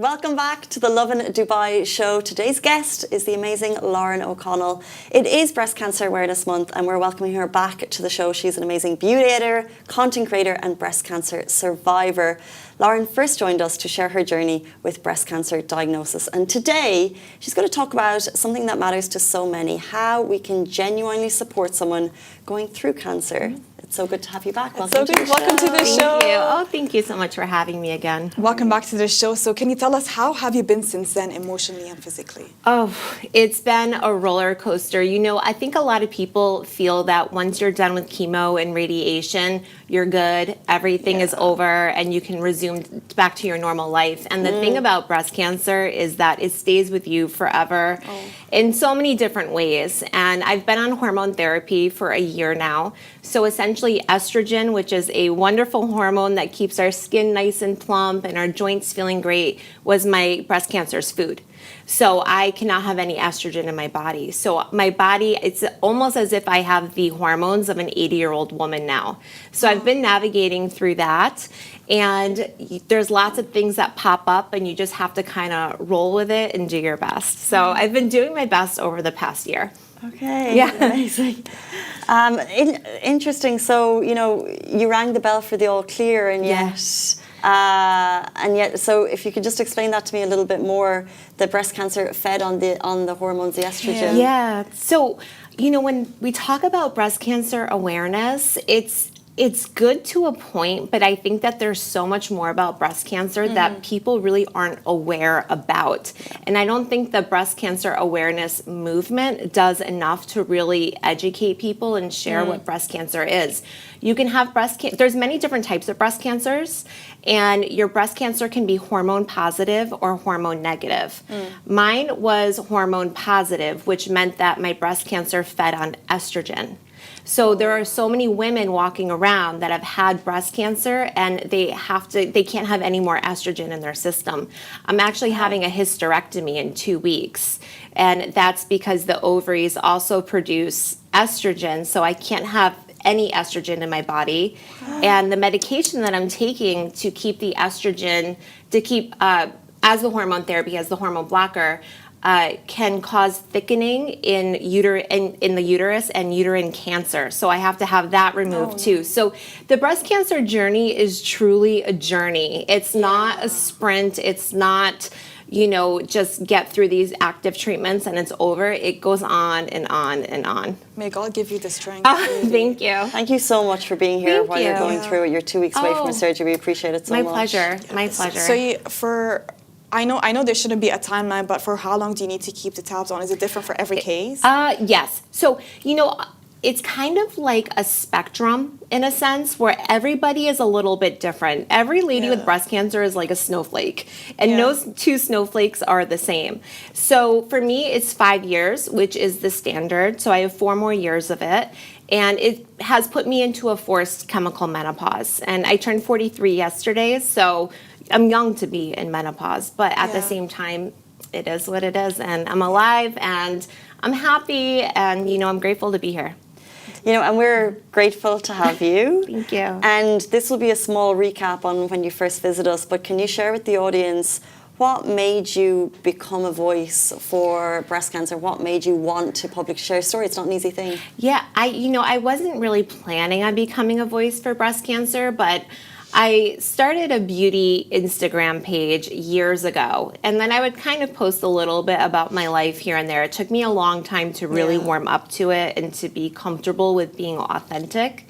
Welcome back to the Lovin Dubai show. Today's guest is the amazing Lauren O'Connell. It is Breast Cancer Awareness Month and we're welcoming her back to the show. She's an amazing beauty editor, content creator and breast cancer survivor. Lauren first joined us to share her journey with breast cancer diagnosis, and today she's going to talk about something that matters to so many, how we can genuinely support someone going through cancer. It's so good to have you back. Welcome to the show. Thank you. Oh, thank you so much for having me again. Welcome back to the show. So can you tell us, how have you been since then, emotionally and physically? Oh, it's been a roller coaster. You know, I think a lot of people feel that once you're done with chemo and radiation, you're good, everything is over, and you can resume back to your normal life. And the thing about breast cancer is that it stays with you forever in so many different ways. And I've been on hormone therapy for a year now. So essentially estrogen, which is a wonderful hormone that keeps our skin nice and plump and our joints feeling great, was my breast cancer's food. So I cannot have any estrogen in my body. So my body, it's almost as if I have the hormones of an 80-year-old woman now. So I've been navigating through that. And there's lots of things that pop up and you just have to kind of roll with it and do your best. So I've been doing my best over the past year. Okay, yeah. Amazing. Interesting. So, you know, you rang the bell for the all clear, and yet, so if you could just explain that to me a little bit more, the breast cancer fed on the hormones, the estrogen. Yeah. So, you know, when we talk about breast cancer awareness, it's good to a point, but I think that there's so much more about breast cancer that people really aren't aware about. And I don't think the breast cancer awareness movement does enough to really educate people and share what breast cancer is. You can have breast cancer, there's many different types of breast cancers, and your breast cancer can be hormone positive or hormone negative. Mine was hormone positive, which meant that my breast cancer fed on estrogen. So there are so many women walking around that have had breast cancer and they can't have any more estrogen in their system. I'm actually having a hysterectomy in 2 weeks, and that's because the ovaries also produce estrogen, so I can't have any estrogen in my body. And the medication that I'm taking to keep the estrogen, as the hormone therapy, as the hormone blocker, can cause thickening in the uterus and uterine cancer. So I have to have that removed too. So the breast cancer journey is truly a journey. It's not a sprint. It's not, you know, just get through these active treatments and it's over. It goes on and on and on. May God give you the strength. Thank you. Thank you so much for being here while you're going through it. You're 2 weeks away from a surgery. We appreciate it so much. My pleasure. My pleasure. So I know there shouldn't be a timeline, but for how long do you need to keep the tabs on? Is it different for every case? Yes. So, you know, it's kind of like a spectrum in a sense where everybody is a little bit different. Every lady with breast cancer is like a snowflake, and no two snowflakes are the same. So for me, it's 5 years, which is the standard. So I have 4 more years of it. And it has put me into a forced chemical menopause. And I turned 43 yesterday, so I'm young to be in menopause, but at the same time, it is what it is, and I'm alive, and I'm happy, and, you know, I'm grateful to be here. You know, and we're grateful to have you. Thank you. And this will be a small recap on when you first visit us, but can you share with the audience what made you become a voice for breast cancer? What made you want to publicly share a story? It's not an easy thing. Yeah, I wasn't really planning on becoming a voice for breast cancer, but I started a beauty Instagram page years ago, and then I would kind of post a little bit about my life here and there. It took me a long time to really warm up to it and to be comfortable with being authentic.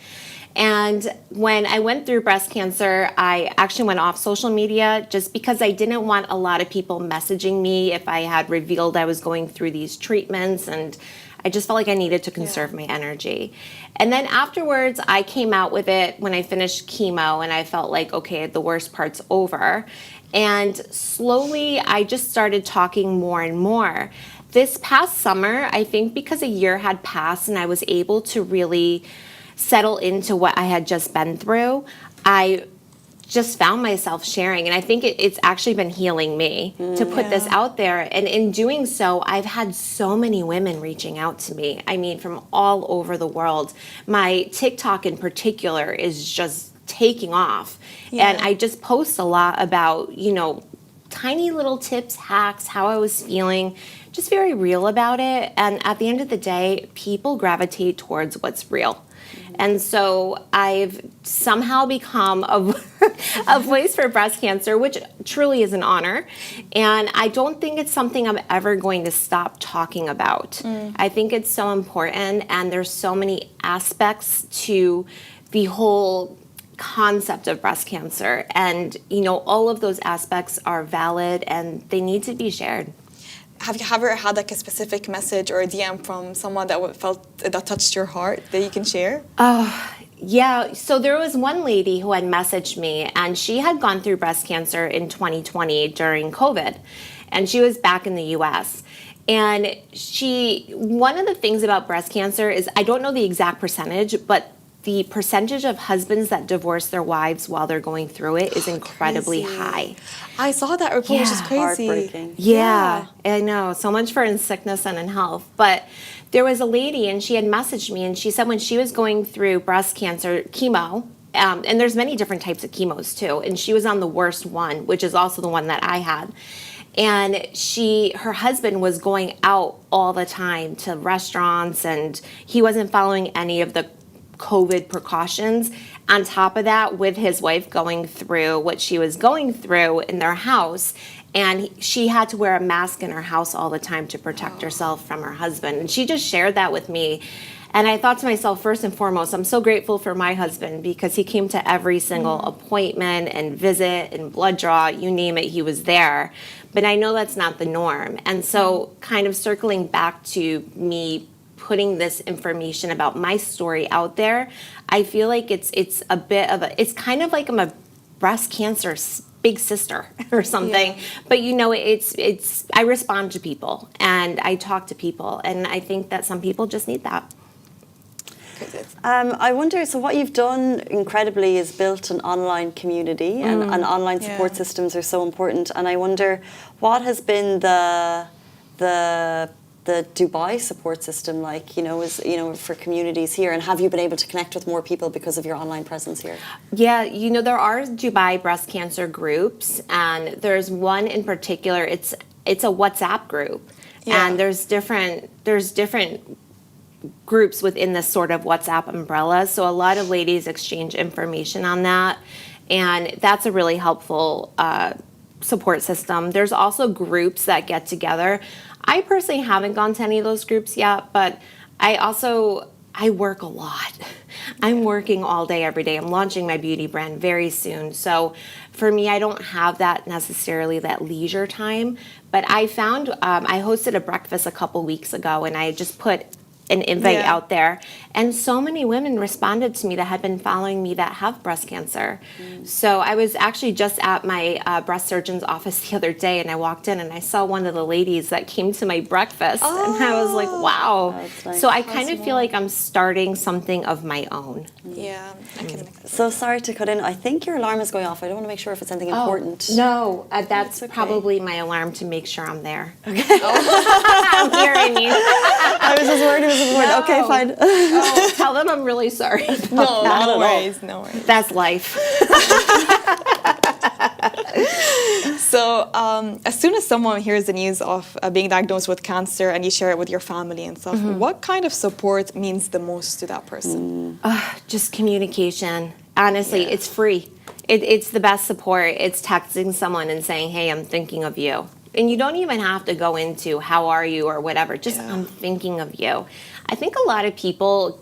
And when I went through breast cancer, I actually went off social media just because I didn't want a lot of people messaging me if I had revealed I was going through these treatments, and I just felt like I needed to conserve my energy. And then afterwards, I came out with it when I finished chemo, and I felt like, okay, the worst part's over. And slowly, I just started talking more and more. This past summer, I think because a year had passed and I was able to really settle into what I had just been through, I just found myself sharing, and I think it's actually been healing me to put this out there. And in doing so, I've had so many women reaching out to me. I mean, from all over the world. My TikTok in particular is just taking off. And I just post a lot about, you know, tiny little tips, hacks, how I was feeling, just very real about it. And at the end of the day, people gravitate towards what's real. And so I've somehow become a voice for breast cancer, which truly is an honor. And I don't think it's something I'm ever going to stop talking about. I think it's so important, and there's so many aspects to the whole concept of breast cancer. And, all of those aspects are valid and they need to be shared. Have you ever had like a specific message or a DM from someone that touched your heart that you can share? Yeah, so there was one lady who had messaged me, and she had gone through breast cancer in 2020 during COVID, and she was back in the US. And one of the things about breast cancer is, I don't know the exact percentage, but the percentage of husbands that divorce their wives while they're going through it is incredibly high. I saw that report, which is crazy. Heartbreaking. Yeah, I know. So much for in sickness and in health. But there was a lady, and she had messaged me, and she said when she was going through breast cancer chemo, and there's many different types of chemos too, and she was on the worst one, which is also the one that I had. And her husband was going out all the time to restaurants, and he wasn't following any of the COVID precautions. On top of that, with his wife going through what she was going through in their house, and she had to wear a mask in her house all the time to protect herself from her husband. And she just shared that with me. And I thought to myself, first and foremost, I'm so grateful for my husband, because he came to every single appointment and visit and blood draw, you name it, he was there. But I know that's not the norm. And so kind of circling back to me putting this information about my story out there, I feel like it's a bit of it's kind of like I'm a breast cancer big sister or something. Yeah. But it's I respond to people and I talk to people, and I think that some people just need that. I wonder, so what you've done incredibly is built an online community, and online support systems are so important. And I wonder, what has been the Dubai support system like, for communities here, and have you been able to connect with more people because of your online presence here? Yeah, there are Dubai breast cancer groups, and there's one in particular. It's a WhatsApp group, and there's different groups within this sort of WhatsApp umbrella. So a lot of ladies exchange information on that, and that's a really helpful support system. There's also groups that get together. I personally haven't gone to any of those groups yet, but I work a lot. I'm working all day, every day. I'm launching my beauty brand very soon. So for me, I don't have that leisure time. But I found, I hosted a breakfast a couple weeks ago, and I just put an invite out there, and so many women responded to me that had been following me that have breast cancer. So I was actually just at my breast surgeon's office the other day, and I walked in and I saw one of the ladies that came to my breakfast, and I was like, wow. Nice. So I kind of feel like I'm starting something of my own. Yeah, I can. So sorry to cut in. I think your alarm is going off. I don't want to make sure if it's anything important. No, that's probably my alarm to make sure I'm there. Okay. I'm hearing you. I was just worried it was important. No. Okay, fine. Oh, tell them I'm really sorry. No worries. That's life. So as soon as someone hears the news of being diagnosed with cancer and you share it with your family and stuff, what kind of support means the most to that person? Just communication. Honestly, it's free. It's the best support. It's texting someone and saying, hey, I'm thinking of you. And you don't even have to go into how are you or whatever. Just I'm thinking of you. I think a lot of people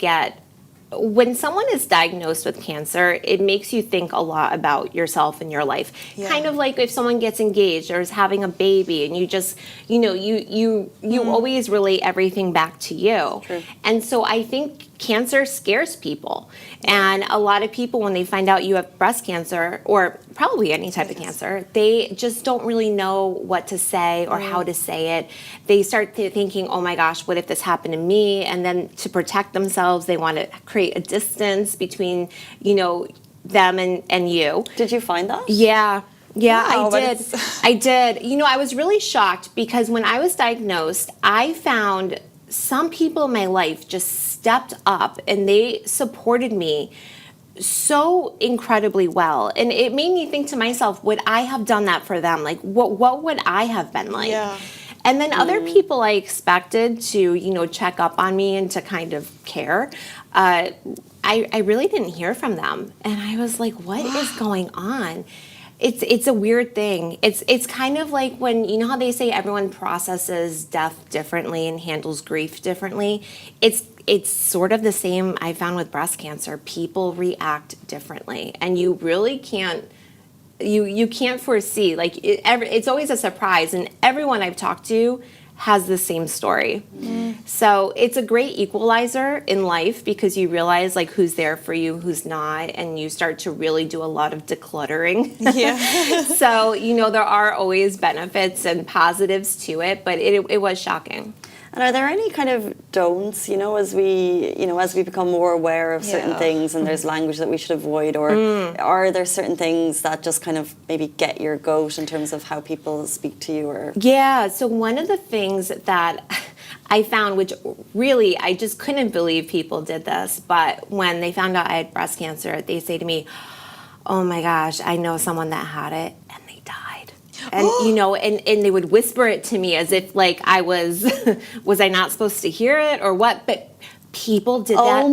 when someone is diagnosed with cancer, it makes you think a lot about yourself and your life. Yeah. Kind of like if someone gets engaged or is having a baby, and you just, you always relate everything back to you. True. And so I think cancer scares people. And a lot of people, when they find out you have breast cancer, or probably any type of cancer, they just don't really know what to say or how to say it. They start thinking, oh my gosh, what if this happened to me? And then to protect themselves, they want to create a distance between, them and you. Did you find that? Yeah. Yeah, wow, I did. I was really shocked because when I was diagnosed, I found some people in my life just stepped up and they supported me so incredibly well. And it made me think to myself, would I have done that for them? Like, what would I have been like? Yeah. And then other people I expected to, check up on me and to kind of care. I really didn't hear from them. And I was like, what is going on? It's a weird thing. It's kind of like when, how they say everyone processes death differently and handles grief differently. It's sort of the same I found with breast cancer. People react differently, and you really can't you can't foresee. Like it's always a surprise, and everyone I've talked to has the same story. So it's a great equalizer in life because you realize like who's there for you, who's not, and you start to really do a lot of decluttering. Yeah. So, there are always benefits and positives to it, but it was shocking. And are there any kind of don'ts, as we become more aware of certain things, and there's language that we should avoid, or are there certain things that just kind of maybe get your goat in terms of how people speak to you? Or Yeah, so one of the things that I found, which really I just couldn't believe people did this, but when they found out I had breast cancer, they say to me, "Oh my gosh, I know someone that had it and they died." And and they would whisper it to me as if like I was I not supposed to hear it or what? But people did that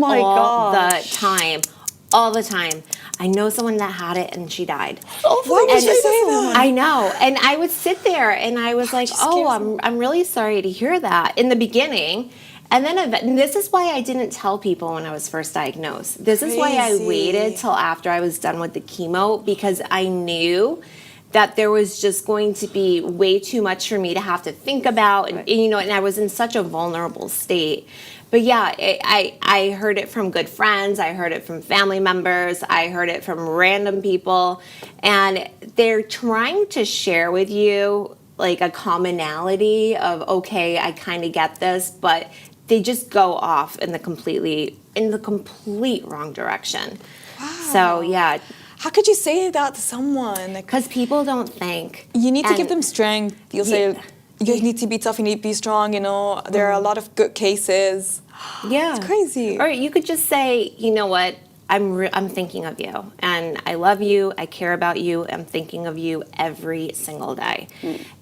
all the time. I know someone that had it and she died. Why would you say that? I know, and I would sit there and I was like, I'm really sorry to hear that in the beginning. And then this is why I didn't tell people when I was first diagnosed. This is why I waited till after I was done with the chemo, because I knew that there was just going to be way too much for me to have to think about, and I was in such a vulnerable state. But yeah, I heard it from good friends, I heard it from family members, I heard it from random people, and they're trying to share with you like a commonality of, okay, I kind of get this, but they just go off in the complete wrong direction. Wow. So yeah. How could you say that to someone? Because people don't think. You need to give them strength. You'll say, you need to be tough, you need to be strong, There are a lot of good cases. Yeah. It's crazy. Or you could just say, you know what, I'm thinking of you, and I love you, I care about you, I'm thinking of you every single day.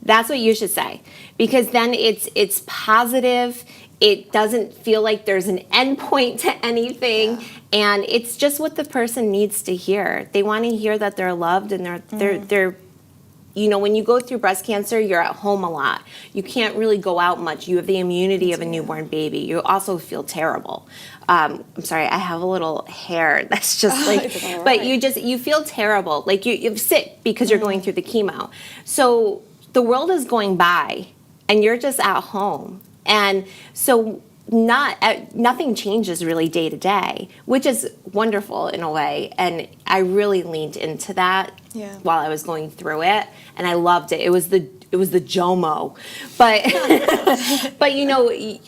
That's what you should say, because then it's positive. It doesn't feel like there's an end point to anything, and it's just what the person needs to hear. They want to hear that they're loved, and they're when you go through breast cancer, you're at home a lot. You can't really go out much. You have the immunity of a newborn baby. You also feel terrible. I'm sorry, I have a little hair that's just like, but you feel terrible. Like you're sick because you're going through the chemo. So the world is going by, and you're just at home. And so nothing changes really day to day, which is wonderful in a way. And I really leaned into that while I was going through it, and I loved it. It was the JOMO, but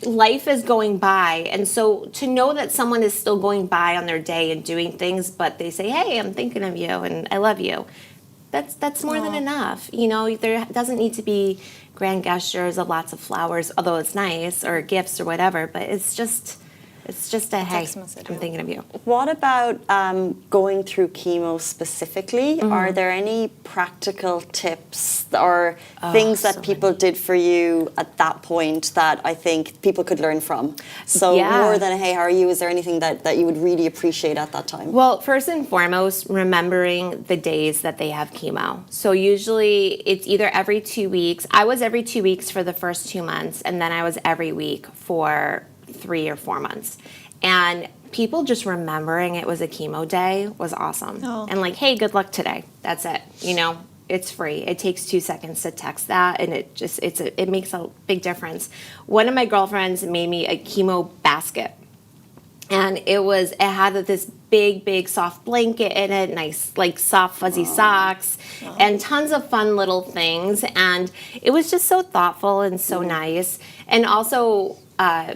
life is going by, and so to know that someone is still going by on their day and doing things, but they say, "Hey, I'm thinking of you and I love you." That's more than enough. There doesn't need to be grand gestures of lots of flowers, although it's nice, or gifts or whatever, but it's just a hey, I'm thinking of you. What about going through chemo specifically? Are there any practical tips or things that people did for you at that point that I think people could learn from? So more than, hey, how are you? Is there anything that you would really appreciate at that time? Well, first and foremost, remembering the days that they have chemo. So usually it's either every 2 weeks. I was every 2 weeks for the first 2 months, and then I was every week for 3 or 4 months. And people just remembering it was a chemo day was awesome. And like, hey, good luck today. That's it. It's free. It takes 2 seconds to text that, and it makes a big difference. One of my girlfriends made me a chemo basket, and it had this big soft blanket in it, nice like soft fuzzy socks, and tons of fun little things. And it was just so thoughtful and so nice. And also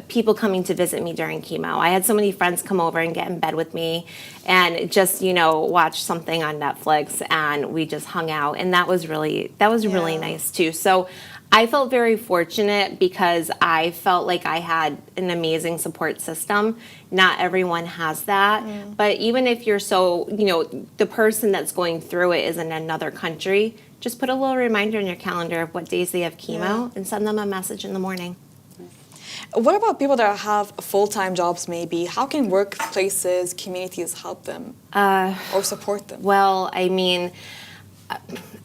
people coming to visit me during chemo. I had so many friends come over and get in bed with me and just, watch something on Netflix, and we just hung out, and that was really nice too. So I felt very fortunate because I felt like I had an amazing support system. Not everyone has that. But even if you're the person that's going through it is in another country, just put a little reminder in your calendar of what days they have chemo and send them a message in the morning. What about people that have full-time jobs maybe? How can workplaces, communities help them or support them? Well, I mean,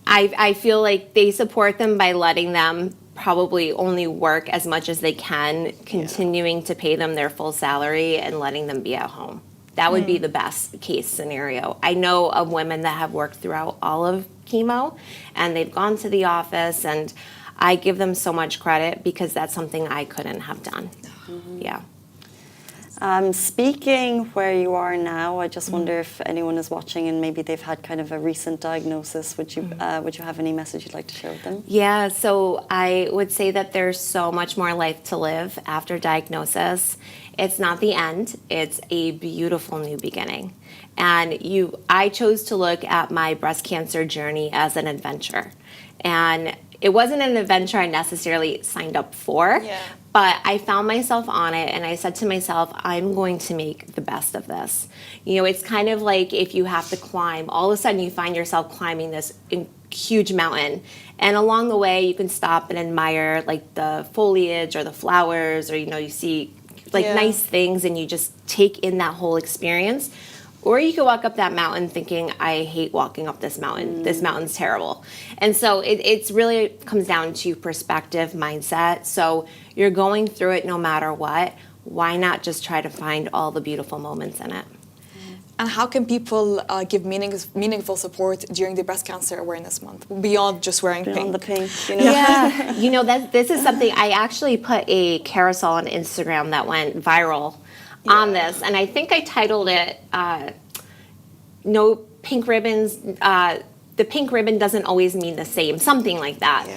I feel like they support them by letting them probably only work as much as they can, continuing to pay them their full salary and letting them be at home. That would be the best case scenario. I know of women that have worked throughout all of chemo and they've gone to the office, and I give them so much credit because that's something I couldn't have done. Yeah. Speaking where you are now, I just wonder if anyone is watching and maybe they've had kind of a recent diagnosis. Would you have any message you'd like to share with them? Yeah, so I would say that there's so much more life to live after diagnosis. It's not the end. It's a beautiful new beginning. And I chose to look at my breast cancer journey as an adventure. And it wasn't an adventure I necessarily signed up for, but I found myself on it, and I said to myself, I'm going to make the best of this. It's kind of like if you have to climb, all of a sudden you find yourself climbing this huge mountain, and along the way you can stop and admire like the foliage or the flowers, or you see like nice things, and you just take in that whole experience. Or you could walk up that mountain thinking, I hate walking up this mountain. This mountain's terrible. And so it really comes down to perspective, mindset. So you're going through it no matter what. Why not just try to find all the beautiful moments in it? And how can people give meaningful support during the Breast Cancer Awareness Month, beyond just wearing pink? Beyond the pink, Yeah, this is something, I actually put a carousel on Instagram that went viral on this, and I think I titled it No Pink Ribbons, the pink ribbon doesn't always mean the same, something like that.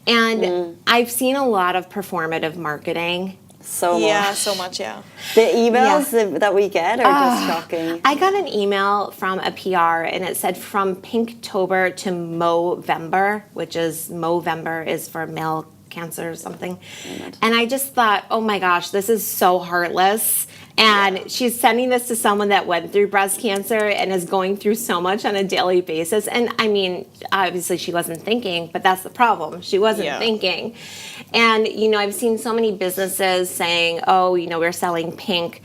And I've seen a lot of performative marketing. So much. Yeah, so much, The emails that we get are just shocking. I got an email from a PR, and it said from Pinktober to Movember, which is Movember is for male cancer or something. And I just thought, oh my gosh, this is so heartless. And she's sending this to someone that went through breast cancer and is going through so much on a daily basis. And I mean, obviously she wasn't thinking, but that's the problem. She wasn't thinking. And, I've seen so many businesses saying, oh, we're selling pink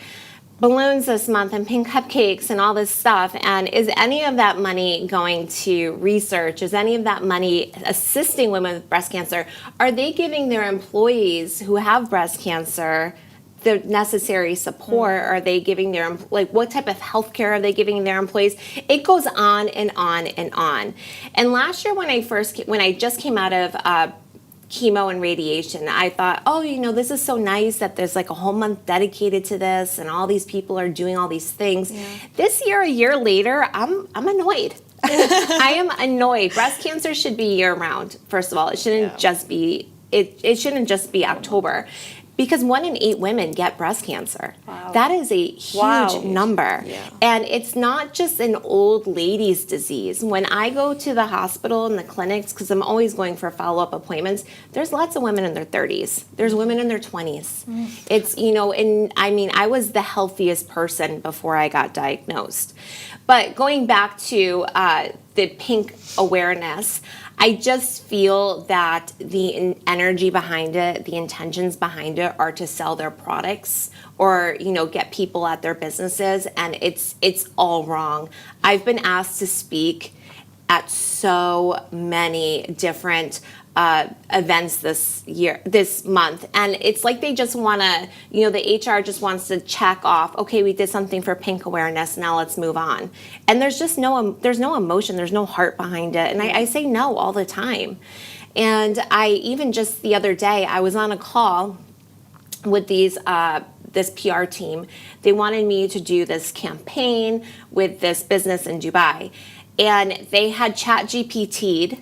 balloons this month and pink cupcakes and all this stuff. And is any of that money going to research? Is any of that money assisting women with breast cancer? Are they giving their employees who have breast cancer the necessary support? Are they giving their, what type of healthcare are they giving their employees? It goes on and on and on. And last year when I just came out of chemo and radiation, I thought, oh, this is so nice that there's like a whole month dedicated to this and all these people are doing all these things. This year, a year later, I'm annoyed. I am annoyed. Breast cancer should be year round, first of all. It shouldn't just be, it shouldn't just be October. Because 1 in 8 women get breast cancer. Wow. That is a huge number. And it's not just an old lady's disease. When I go to the hospital and the clinics, because I'm always going for follow-up appointments, there's lots of women in their 30s. There's women in their 20s. It's, and I mean, I was the healthiest person before I got diagnosed. But going back to the pink awareness, I just feel that the energy behind it, the intentions behind it are to sell their products or, get people at their businesses, and it's all wrong. I've been asked to speak at so many different events this month, and it's like they just want to, the HR just wants to check off, okay, we did something for pink awareness, now let's move on. And there's just no emotion, there's no heart behind it, and I say no all the time. And I even just the other day, I was on a call with this PR team. They wanted me to do this campaign with this business in Dubai, and they had ChatGPT'd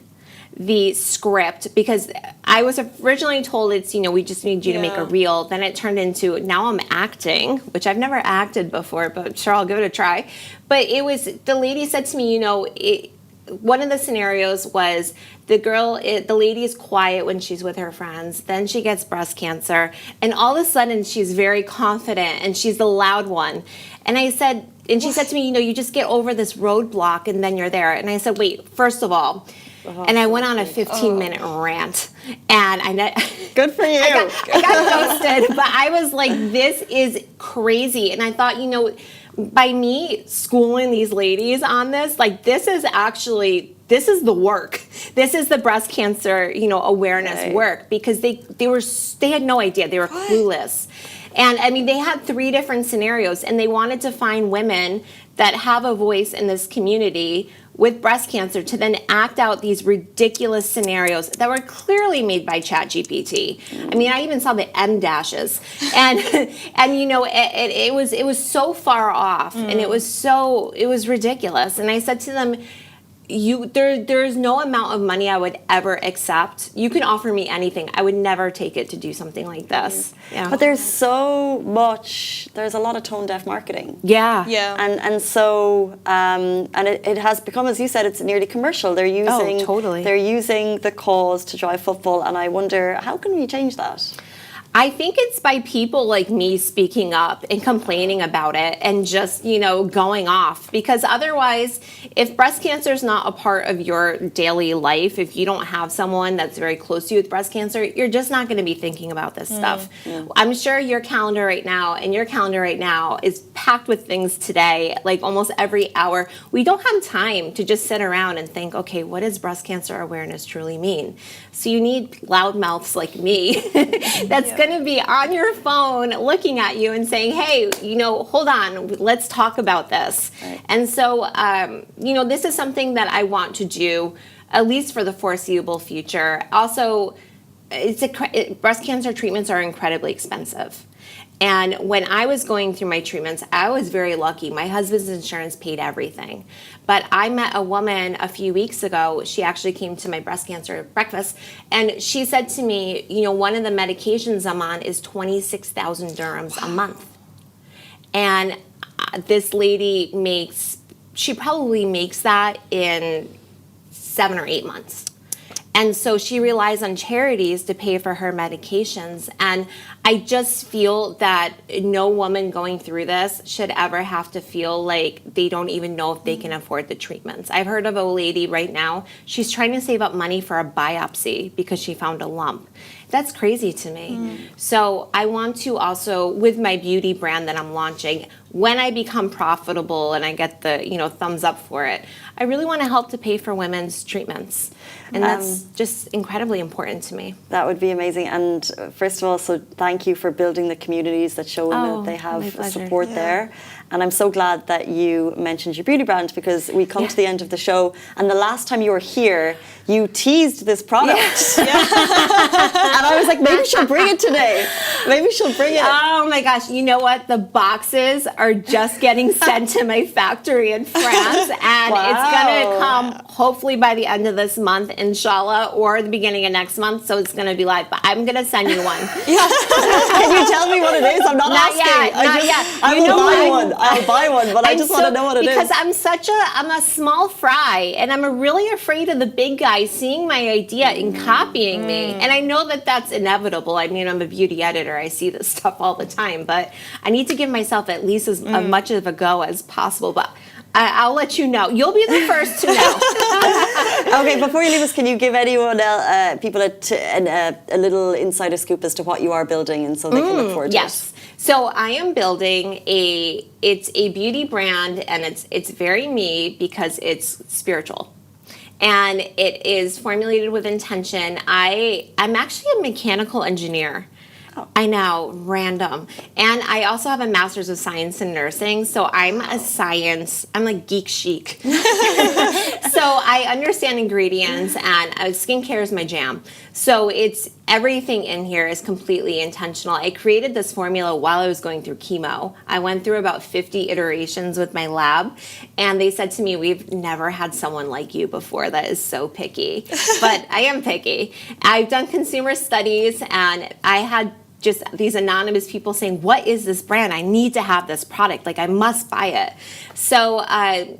the script, because I was originally told it's, we just need you to make a reel. Then it turned into, now I'm acting, which I've never acted before, but sure, I'll give it a try. But the lady said to me, one of the scenarios was the lady is quiet when she's with her friends, then she gets breast cancer, and all of a sudden she's very confident and she's the loud one. And she said to me, you just get over this roadblock and then you're there. And I said, wait, first of all, and I went on a 15-minute rant, and good for you. I got ghosted, but I was like, this is crazy. And I thought, by me schooling these ladies on this, like, this is the work. This is the breast cancer, awareness work, because they had no idea. They were clueless. And I mean, they had 3 different scenarios, and they wanted to find women that have a voice in this community with breast cancer to then act out these ridiculous scenarios that were clearly made by ChatGPT. I mean, I even saw the M dashes, and it was so far off, and it was ridiculous. And I said to them, there's no amount of money I would ever accept. You can offer me anything. I would never take it to do something like this. Yeah. But there's a lot of tone deaf marketing. Yeah. And so it has become, as you said, it's nearly commercial. They're using They're using the cause to drive footfall, and I wonder, how can we change that? I think it's by people like me speaking up and complaining about it and just, going off. Because otherwise, if breast cancer is not a part of your daily life, if you don't have someone that's very close to you with breast cancer, you're just not going to be thinking about this stuff. I'm sure your calendar right now is packed with things today, like almost every hour. We don't have time to just sit around and think, okay, what does breast cancer awareness truly mean? So you need loudmouths like me that's going to be on your phone looking at you and saying, hey, hold on, let's talk about this. Right. And so, this is something that I want to do, at least for the foreseeable future. Also, breast cancer treatments are incredibly expensive. And when I was going through my treatments, I was very lucky. My husband's insurance paid everything. But I met a woman a few weeks ago. She actually came to my breast cancer breakfast, and she said to me, one of the medications I'm on is 26,000 dirhams a month. And this lady she probably makes that in 7 or 8 months. And so she relies on charities to pay for her medications. And I just feel that no woman going through this should ever have to feel like they don't even know if they can afford the treatments. I've heard of a lady right now, she's trying to save up money for a biopsy because she found a lump. That's crazy to me. So I want to also, with my beauty brand that I'm launching, when I become profitable and I get the thumbs up for it, I really want to help to pay for women's treatments. And that's just incredibly important to me. That would be amazing. And first of all, so thank you for building the communities that show women that they have support there. And I'm so glad that you mentioned your beauty brand, because we come to the end of the show, and the last time you were here, you teased this product. And I was like, maybe she'll bring it today. Maybe she'll bring it. Oh my gosh, you know what? The boxes are just getting sent to my factory in France, and it's gonna come hopefully by the end of this month, inshallah, or the beginning of next month, so it's gonna be live. But I'm gonna send you one. Can you tell me what it is? I'm not asking. Not yet. I will buy one. I'll buy one, but I just want to know what it is. Because I'm a small fry, and I'm really afraid of the big guys seeing my idea and copying me. And I know that that's inevitable. I mean, I'm a beauty editor. I see this stuff all the time, but I need to give myself at least as much of a go as possible. But I'll let you know. You'll be the first to know. Okay, before you leave us, can you give anyone people a little insider scoop as to what you are building, and so they can look forward to it? So I am building it's a beauty brand, and it's very me because it's spiritual. And it is formulated with intention. I'm actually a mechanical engineer. I know, random. And I also have a master's of science in nursing, so I'm like geek chic. So I understand ingredients, and skincare is my jam. So everything in here is completely intentional. I created this formula while I was going through chemo. I went through about 50 iterations with my lab, and they said to me, we've never had someone like you before that is so picky. But I am picky. I've done consumer studies, and I had just these anonymous people saying, what is this brand? I need to have this product. Like, I must buy it. So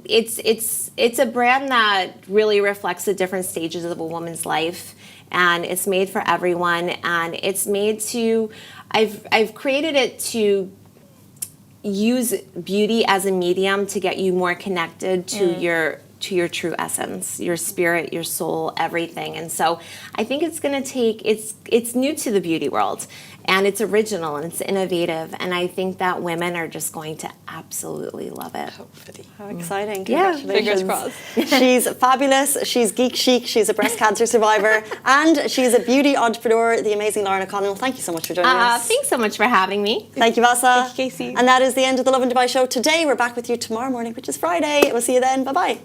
it's a brand that really reflects the different stages of a woman's life. And it's made for everyone. And it's made to, I've created it to use beauty as a medium to get you more connected to your true essence, your spirit, your soul, everything. And so I think it's going to take, it's new to the beauty world, and it's original and it's innovative. And I think that women are just going to absolutely love it. Hopefully. How exciting. Yeah. Congratulations. Fingers crossed. She's fabulous. She's geek chic. She's a breast cancer survivor. And she's a beauty entrepreneur, the amazing Lauren O'Connell. Thank you so much for joining us. Thanks so much for having me. Thank you, Vasa. Thank you, Casey. And that is the end of the Lovin Dubai show today. We're back with you tomorrow morning, which is Friday. We'll see you then. Bye-bye.